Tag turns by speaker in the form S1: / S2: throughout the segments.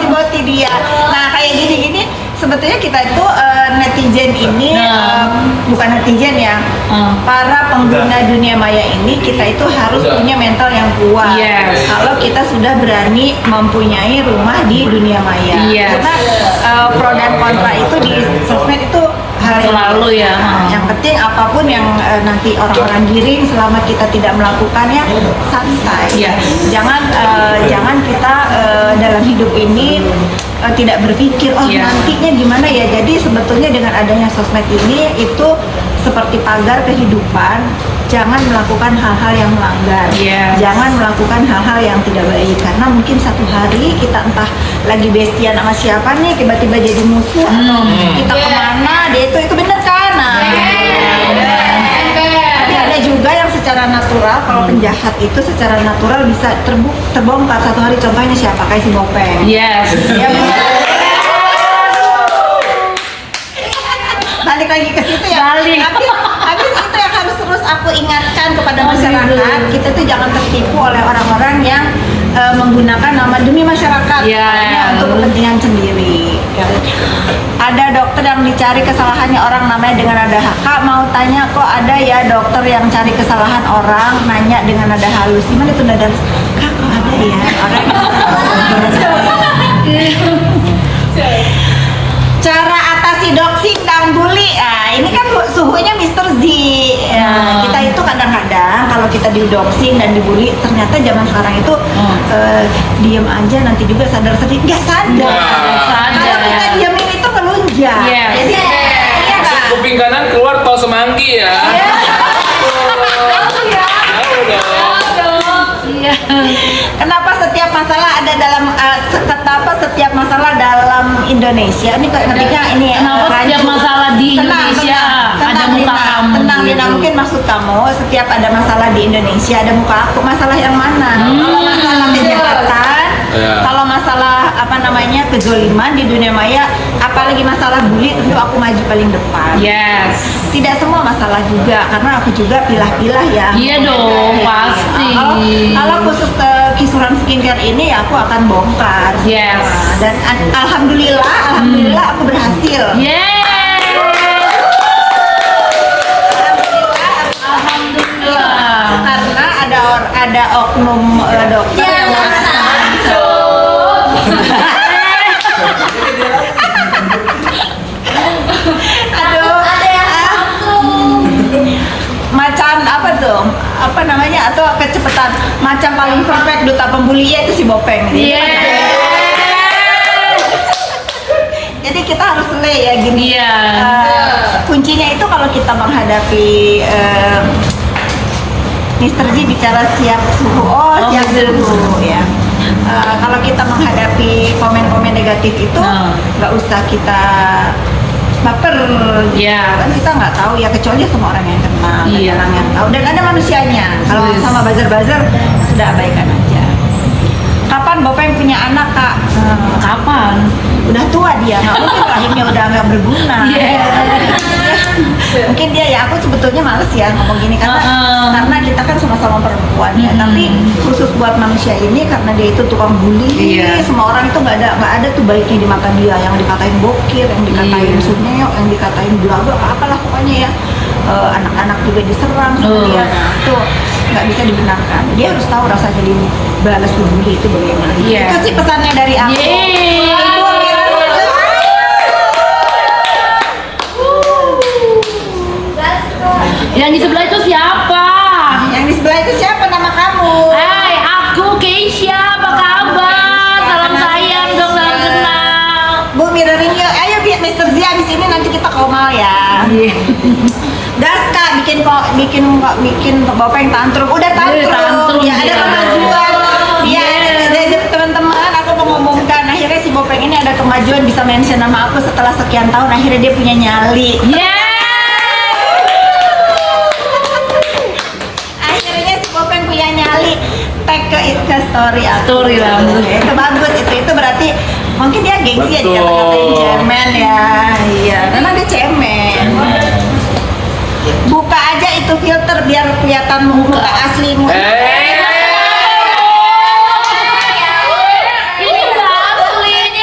S1: Boti dia. Nah kayak gini-gini sebetulnya kita itu netizen ini bukan netizen ya, para pengguna dunia maya ini kita itu harus punya mental yang kuat. Kalau kita sudah berani mempunyai rumah di dunia maya, karena pro dan kontra itu di sosmed itu
S2: selalu ya.
S1: Yang penting apapun yang nanti orang-orang giring, selama kita tidak melakukannya santai. Jangan kita dalam hidup ini tidak berpikir nantinya gimana ya. Jadi sebetulnya dengan adanya sosmed ini itu seperti pagar kehidupan. Jangan melakukan hal-hal yang melanggar, jangan melakukan hal-hal yang tidak baik, karena mungkin satu hari kita entah lagi bestian sama siapa nih, tiba-tiba jadi musuh atau kita kemana dia itu bener kan? Tapi ada juga yang secara natural, kalau penjahat itu secara natural bisa terbongkar satu hari. Contohnya siapa? Kayak si Bopeng. Balik lagi ke situ ya. Habis itu yang harus terus aku ingatkan kepada masyarakat, kita tuh jangan tertipu oleh orang-orang yang menggunakan nama demi masyarakat untuk kepentingan sendiri. Ada dokter yang dicari kesalahannya orang namanya dengan nada HK, mau tanya kok ada ya dokter yang cari kesalahan orang nanya dengan nada halus. Gimana tuh nada? Kak kok ada ya orang cara atasi doxing dan bully. Ini kan suhunya Mr. Z. Kita itu kadang-kadang kalau kita di doxing dan dibully, ternyata zaman sekarang itu diem aja nanti juga sadar sendiri, nggak sadar. Kalau kita diemin itu melunjak. Jadi
S3: masuk kuping kanan keluar tol Semanggi ya.
S1: Kenapa setiap masalah ada dalam setiap masalah dalam Indonesia ini ketika ini
S2: setiap masalah di Indonesia ada muka kamu?
S1: Tenang, tidak mungkin maksud kamu setiap ada masalah di Indonesia ada muka aku. Masalah yang mana? Kalau masalah kejahatan, kalau masalah kezoliman di dunia maya, apalagi masalah bully, tentu aku maju paling depan. Tidak semua masalah juga, karena aku juga pilah-pilah ya.
S2: Iya dong, pasti.
S1: Kalau khusus kisuran skincare ini ya aku akan bongkar. Dan alhamdulillah aku berhasil. Alhamdulillah. Karena ada oknum dokter yang macam apa tuh? Apa namanya? Atau kecepatan macam paling perfect duta pembuli itu si Bopeng. Jadi kita harus lay ya gini. Kuncinya itu kalau kita menghadapi Mr. G bicara siap suhu, siap suhu ya. Kalau kita menghadapi komen-komen negatif itu nggak usah kita baper, kan kita nggak tahu ya, kecuali sama orang yang kenal, orang yang tahu dan ada manusianya. Kalau sama buzzer sudah abaikan aja. Kapan Bopeng punya anak, Kak?
S2: Kapan?
S1: Udah tua dia, nggak mungkin rahimnya udah nggak berguna. Mungkin dia ya, aku sebetulnya males ya ngomong gini karena kita kan sama-sama perempuan ya. Tapi khusus buat manusia ini, karena dia itu tukang bully, semua orang itu nggak ada tuh baiknya di mata dia. Yang dikatain bokir, yang dikatain suneo, yang dikatain belaga, apalah pokoknya ya. Anak-anak juga diserang sama dia, tuh nggak bisa dibenarkan. Dia harus tahu rasanya dibalas dibully itu bagaimana. Itu sih pesannya dari aku.
S2: Yang di sebelah itu siapa?
S1: Yang di sebelah itu siapa nama kamu?
S2: Hai, aku Keisha. Apa kabar? Salam sayang dong, salam kenal.
S1: Bu, mirroring yuk. Ayo biar Mr. Z abis ini nanti kita komal ya. Gas Kak, bikin Bopeng tantrum. Udah tantrum. Ya ada kemajuan. Ya ada teman-teman, aku mengumumkan akhirnya si Bopeng ini ada kemajuan, bisa mention nama aku setelah sekian tahun. Akhirnya dia punya nyali. Akhirnya si Bopeng punya nyali. Tag ke story aku.
S2: Story lah.
S1: Itu bagus, itu berarti mungkin dia gengsi ya dikata-katain cemen ya. Iya, karena dia cemen. Buka aja itu filter biar kelihatan muka aslimu.
S2: Ini nggak asli, ini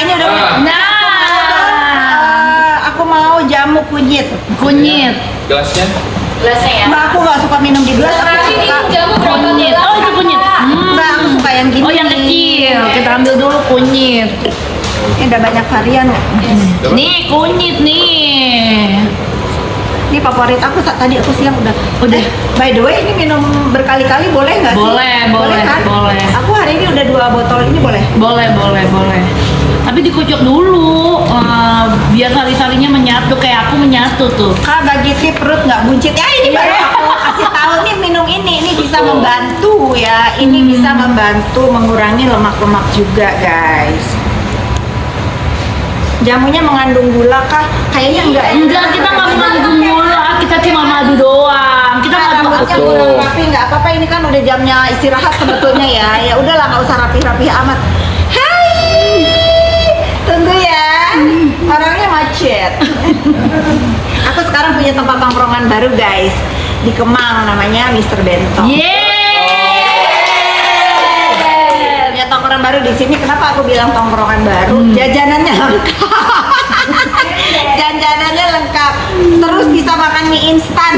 S1: ini udah.
S2: Nah,
S1: Aku mau jamu kunyit.
S2: kunyit.
S3: Gelasnya?
S2: Gelasnya ya.
S1: Mbak, aku nggak suka minum di gelas. Aku suka
S2: Kunyit. Oh, itu kunyit.
S1: Mbak, aku suka yang gini.
S2: Oh, yang kecil. Kita ambil dulu kunyit.
S1: Ini udah banyak varian kok.
S2: Nih, kunyit nih.
S1: Ini favorit aku tadi aku siang udah. By the way, ini minum berkali-kali boleh nggak sih?
S2: Boleh,
S1: kan?
S2: boleh.
S1: Aku hari ini udah 2 botol ini boleh.
S2: Boleh. Tapi dikucuk dulu, biar sari-sarinya menyatu kayak aku menyatu tuh.
S1: Kak, bagi tip perut nggak buncit. Ya ini baru aku kasih tahu nih minum ini bisa membantu ya. Ini bisa membantu mengurangi lemak-lemak juga guys. Jamunya mengandung gula kah? Kayaknya enggak.
S2: Enggak, kita nggak mengandung gula, kita cuma madu doang. Kita madu
S1: Rambutnya
S3: Betul.
S1: kurang rapi, nggak apa-apa. Ini kan udah jamnya istirahat sebetulnya ya. Ya udahlah, nggak usah rapi-rapi amat. Hai, tunggu ya. Orangnya macet. Aku sekarang punya tempat tongkrongan baru guys di Kemang, namanya Mr. Bento. Punya tongkrongan baru di sini. Kenapa aku bilang tongkrongan baru? Jajanannya lengkap. Jajanannya lengkap. Terus bisa makan mie instan.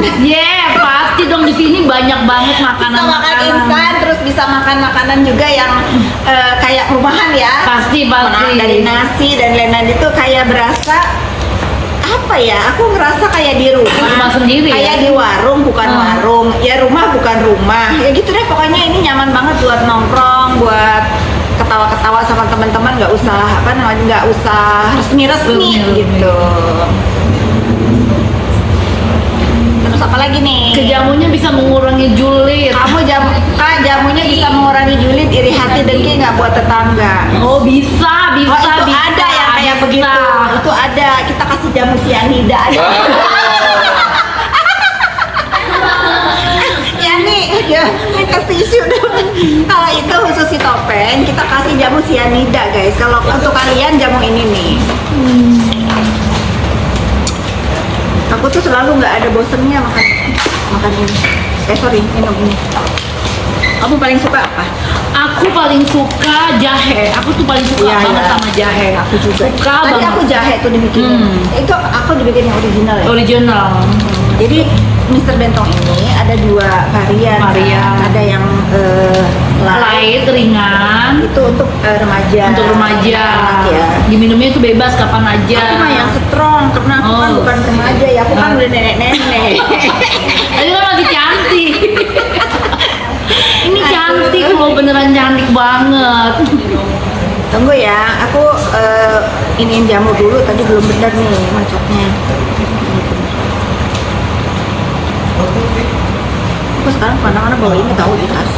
S2: Pasti dong, di sini banyak banget
S1: Bisa makan
S2: makanan-makanan.
S1: instan, terus bisa makan makanan juga yang kayak rumahan ya.
S2: Pasti.
S1: Dari nasi dan lain-lain itu kayak berasa apa ya? Aku ngerasa kayak di
S2: Rumah sendiri ya?
S1: Kayak di warung bukan warung. Ya rumah bukan rumah. Ya gitu deh pokoknya ini nyaman banget buat nongkrong, buat ketawa-ketawa sama teman-teman, nggak usah nggak usah resmi-resmi gitu. Terus apa lagi nih?
S2: Ke jamunya bisa mengurangi julid.
S1: Kamu jamunya bisa mengurangi julid, iri hati, dengki nggak buat tetangga.
S2: Oh, bisa.
S1: Oh, itu ada yang kayak
S2: Bisa.
S1: begitu. Itu ada. Kita kasih jamu sianida ada. Ya nih, ya minta tisu dong. Kalau itu khusus si topeng, kita kasih jamu sianida guys. Kalau untuk kalian jamu ini nih. Aku tuh selalu nggak ada bosennya makan ini. Sorry, minum ini. Kamu paling suka apa?
S2: Aku paling suka jahe. Aku tuh paling suka
S1: Iya,
S2: banget
S1: iya.
S2: sama jahe.
S1: Aku juga.
S2: Suka
S1: Tadi
S2: banget.
S1: aku jahe tuh dibikin. Itu aku dibikin yang original ya.
S2: Original.
S1: Jadi Mr. Bentong ini ada 2 varian.
S2: Varian.
S1: Ada yang
S2: Light, ringan.
S1: itu untuk remaja.
S2: Untuk remaja.
S1: Anak ya.
S2: Diminumnya itu bebas kapan aja.
S1: Aku mah yang strong karena aku kan
S2: Oh.
S1: bukan remaja ya. Aku kan udah nenek-nenek.
S2: Tadi kan masih cantik. Ini cantik loh, beneran cantik banget.
S1: Tunggu ya, aku iniin jamu dulu. Tadi belum benar nih macetnya. Aku sekarang kadang-kadang bawa ini tahu di tas.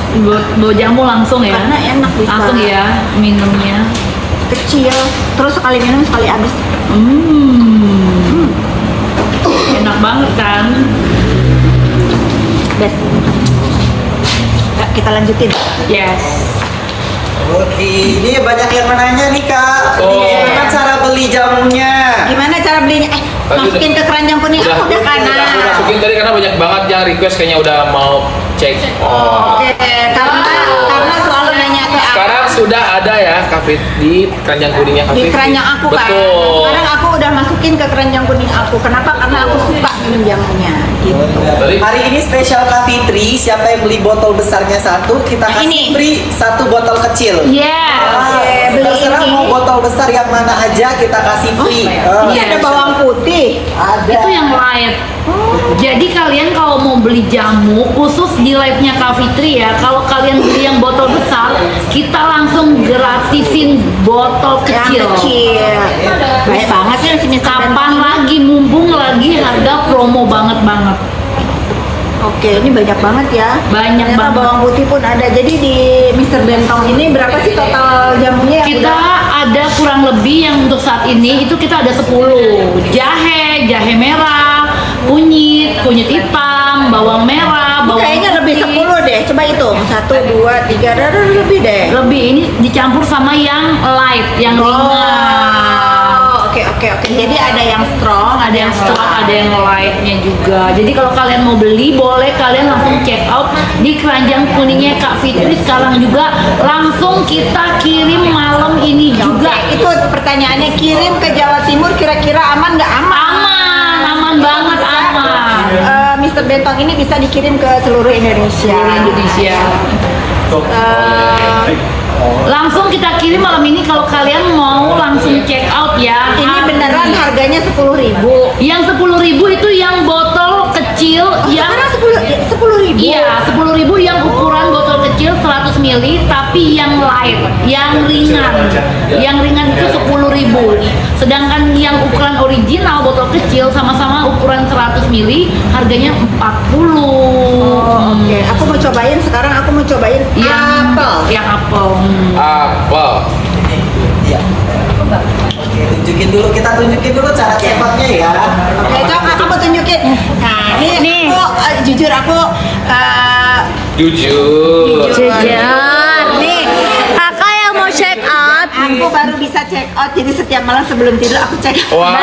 S2: Bawa jamu langsung ya.
S1: Karena enak bisa.
S2: Langsung ya minumnya.
S1: Kecil, terus sekali minum sekali habis.
S2: Enak banget kan?
S1: Best. Ya, kita lanjutin.
S2: Yes.
S4: Oke, ini banyak yang menanya nih kak.
S3: Oh.
S4: Gimana cara beli jamunya?
S1: Gimana cara belinya?
S3: Tadi
S1: Masukin ke keranjang kuning aku udah
S3: Aku
S1: kanan.
S3: masukin tadi karena banyak banget yang request kayaknya udah mau cek.
S1: Oke, karena selalu nanya ke aku.
S3: Sekarang sudah ada ya Kafit di keranjang kuningnya Kafit.
S1: Di keranjang aku kan.
S3: Betul.
S1: Sekarang aku udah masukin ke keranjang kuning aku. Kenapa? Karena aku suka minum jamunya. Gitu.
S3: Tadi
S4: Hari ini spesial Kak Fitri, siapa yang beli botol besarnya 1, kita
S1: Nah,
S4: kasih
S1: ini.
S4: free 1 botol kecil.
S2: Yes.
S1: Oke, beli
S4: Terserah
S1: ini.
S4: mau botol besar yang mana aja kita kasih free.
S1: Ini ada bawang putih.
S4: Ada.
S2: Itu yang light. Jadi kalian kalau mau beli jamu khusus di live-nya Kak Fitri ya, kalau kalian beli yang botol besar, kita langsung gratisin botol kecil.
S1: Yang kecil. Baik banget ya sini
S2: Kapan lagi, mumpung lagi harga promo banget.
S1: Oke, ini banyak banget ya.
S2: Banyak
S1: Ternyata
S2: banget.
S1: bawang putih pun ada. Jadi di Mr. Bentong ini berapa sih total jamunya yang
S2: Kita ada kurang lebih yang untuk saat ini itu kita ada 10. Jahe merah, kunyit hitam, bawang merah,
S1: Ini
S2: bawang
S1: kayaknya lebih
S2: putih.
S1: 10 deh. Coba hitung. 1, 2, 3, lebih deh.
S2: Lebih, ini dicampur sama yang light, yang ringan.
S1: Oh, oke. Jadi ada yang strong, ada
S2: Ada yang strong, ada yang lightnya juga. Jadi kalau kalian mau beli, boleh kalian langsung check out di keranjang kuningnya Kak Fitri sekarang juga. Langsung kita kirim malam ini juga.
S1: Itu pertanyaannya, kirim ke Jawa Timur kira-kira aman nggak?
S2: Aman banget, aman.
S1: Mr. Bentong ini bisa dikirim ke seluruh Indonesia.
S2: Seluruh Indonesia. Langsung kita kirim malam ini kalau kalian mau langsung check out ya.
S1: Ini beneran harganya 10.000.
S2: Yang 10.000 itu yang botol kecil yang
S1: Sekarang 10.000.
S2: iya 10.000 yang ukuran botol kecil 100 ml tapi yang light, yang ringan. Yang ringan itu 10.000. Sedangkan yang ukuran original botol kecil sama-sama ukuran 100 ml harganya 40.
S1: Oke, aku mau cobain sekarang. Aku mau cobain apel.
S2: Yang apel.
S3: Apa?
S4: Iya. Oke, kita tunjukin dulu cara cepatnya ya.
S1: Oke, Cok, aku mau tunjukin. Nah, ini aku jujur aku
S3: Jujur.
S5: Nih, kakak yang mau check out.
S1: aku baru bisa check out. Jadi setiap malam sebelum tidur aku check out.
S3: Wah.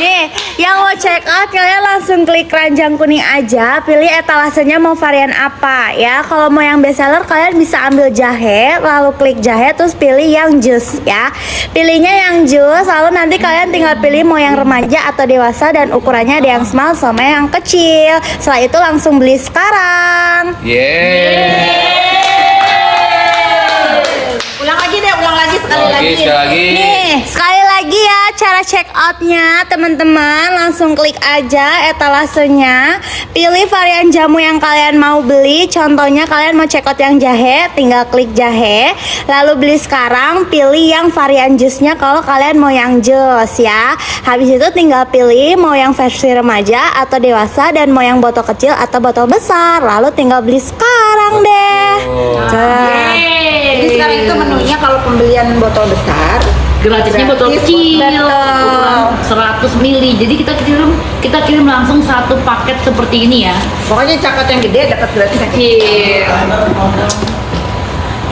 S5: Nih, yang mau check out kalian langsung klik keranjang kuning aja, pilih etalasenya mau varian apa ya. Kalau mau yang best seller kalian bisa ambil jahe, lalu klik jahe terus pilih yang jus ya. Pilihnya yang jus, lalu nanti kalian tinggal pilih mau yang remaja atau dewasa dan ukurannya ada yang small sama yang kecil. Setelah itu langsung beli sekarang.
S1: Ulang lagi sekali lagi.
S3: Sekali lagi.
S5: Nih, sekali lagi ya cara check outnya teman-teman. Langsung klik aja etalasenya, pilih varian jamu yang kalian mau beli. Contohnya kalian mau check out yang jahe, tinggal klik jahe. Lalu beli sekarang, pilih yang varian jusnya kalau kalian mau yang jus ya. Habis itu tinggal pilih mau yang versi remaja atau dewasa dan mau yang botol kecil atau botol besar. Lalu tinggal beli sekarang deh.
S1: Jadi sekarang itu menunya kalau pembelian botol besar
S2: Gratisnya botol
S1: gratis,
S2: kecil
S1: betul.
S2: ukuran 100 ml. Jadi kita kirim langsung satu paket seperti ini ya.
S1: Pokoknya cakot yang gede dapat gratis yang kecil.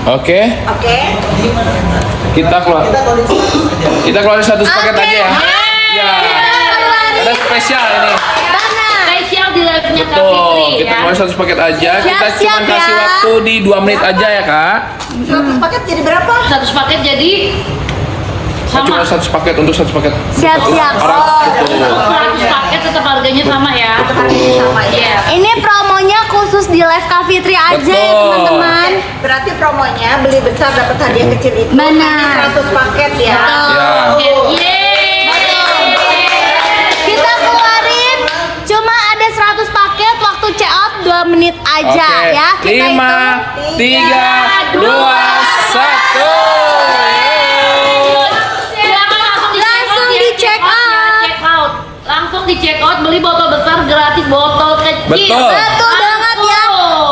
S3: Oke.
S1: Oke.
S3: Kita keluar. Kita keluarin satu paket
S5: Oke.
S3: aja ya. Ya. Ada spesial ini.
S2: Spesial di live-nya Kak
S3: Tuh,
S2: Fitri
S3: kita
S2: ya.
S3: keluarin satu paket aja. Kita
S5: Siap-siap
S3: cuma kasih
S5: ya.
S3: waktu di 2 menit aja ya, Kak.
S1: 100 paket jadi berapa?
S2: 100 paket jadi
S3: Cuma
S2: sama.
S3: 100 paket untuk 100 paket.
S5: Siap-siap.
S3: Orang.
S2: Untuk 100 paket tetap harganya sama ya.
S1: Harganya sama ya.
S2: Iya.
S5: Ini promonya khusus di live Kak Fitri aja ya
S3: Betul.
S5: teman-teman.
S1: Berarti promonya beli besar dapat hadiah kecil itu.
S5: Benar.
S1: Nanti 100 paket ya.
S3: Ya.
S2: Yeay.
S5: Kita keluarin cuma ada 100 paket, waktu check out 2 menit aja
S3: Oke.
S5: ya. Kita
S3: 5, 3, 2, 1.
S2: Langsung di check out. Langsung di check out, beli botol besar gratis botol kecil.
S3: Betul.
S5: Betul banget ya.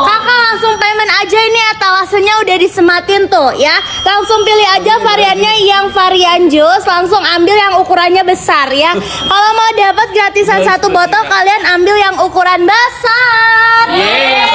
S5: Kakak langsung payment aja, ini etalasenya udah disematin tuh ya. Langsung pilih aja variannya yang varian jus, langsung ambil yang ukurannya besar ya. Kalau mau dapat gratisan satu botol, kalian ambil yang ukuran besar.
S3: Yeay.